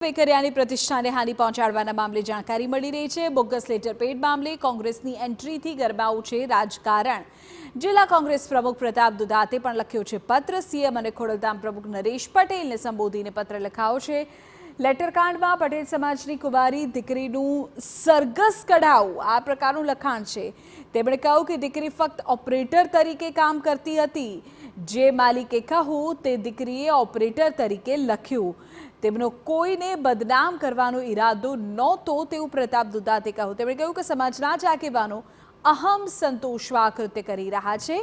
વેકરિયાની પ્રતિષ્ઠાને હાનિ પહોંચાડવાના મામલે જાણકારી મળી રહી છે। બોગસ લેટર પેડ મામલે કોંગ્રેસની એન્ટ્રીથી ગરમાવું છે રાજકારણ। જિલ્લા કોંગ્રેસ પ્રમુખ પ્રતાપ દુધાતે પણ લખ્યો છે પત્ર। સીએમ અને ખોડલધામ પ્રમુખ નરેશ પટેલને સંબોધીને પત્ર લખાયો છે। લેટરકાંડમાં પટેલ સમાજની કુંવારી દીકરીનું સરઘસ કઢાવું આ પ્રકારનું લખાણ છે। તેમણે કહ્યું કે દીકરી ફક્ત ઓપરેટર તરીકે કામ કરતી હતી। જે માલિકે કહ્યું તે દીકરીએ ઓપરેટર તરીકે લખ્યું। તેમનો કોઈને બદનામ કરવાનો ઈરાદો નહોતો તેવું પ્રતાપ દુધાતે કહ્યું। તેમણે કહ્યું કે સમાજના જ આગેવાનો અહમ સંતોષવા કૃત્ય કરી રહ્યા છે।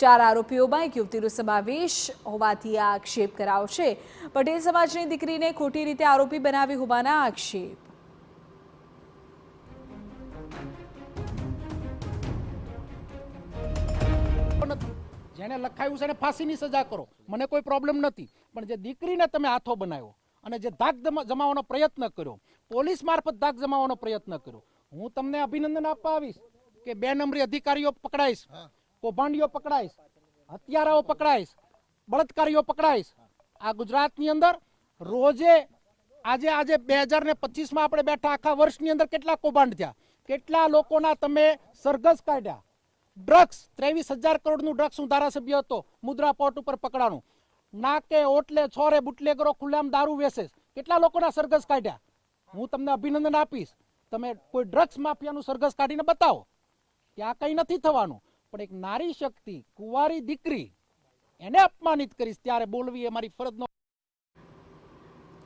4 આરોપીઓમાં એક યુવતીનો સમાવેશ હોવાથી આ આક્ષેપ કરાયો છે। પટેલ સમાજની દીકરીને ખોટી રીતે આરોપી બનાવી હોવાના આક્ષેપ। જેને લખાયું છે એને ફાંસીની સજા કરો, મને કોઈ પ્રોબ્લેમ નથી, પણ જે દીકરીને તમે હાથો બનાવ્યો અને જે ધાક જમાવવાનો પ્રયત્ન કર્યો, પોલીસ મારફત ધાક જમાવવાનો પ્રયત્ન કર્યો, હું તમને અભિનંદન આપવા આવીશ કે 2 નંબરી અધિકારીઓ પકડાઈશ, કૌભાંડીઓ પકડાઈશ, હત્યારાઓ પકડાઈશ, બળાત્કારીઓ પકડાઈશ। આ ગુજરાતની અંદર રોજે આજે 2025માં આપણે બેઠા આખા વર્ષની અંદર કેટલા કૌભાંડ થયા, કેટલા લોકોના તમે સરઘસ કાઢ્યા। ડ્રગ્સ 23,000 કરોડનું ડ્રગ્સ હું ધારાસભ્ય હતો, મુદ્રા પોર્ટ ઉપર પકડાણું। નાકે ઓટલે છોરે બુટલેગરો ખુલ્લામ દારૂ વેચે, કેટલા લોકોના સરઘસ કાઢ્યા। હું તમને અભિનંદન આપીશ, તમે કોઈ ડ્રગ્સ માફિયાનું સરઘસ કાઢીને બતાવો, ત્યાં કંઈ નથી થવાનું। પણ એક નારી શક્તિ કુંવારી દીકરી એને અપમાનિત કરીશ ત્યારે બોલવી એ મારી ફરજનો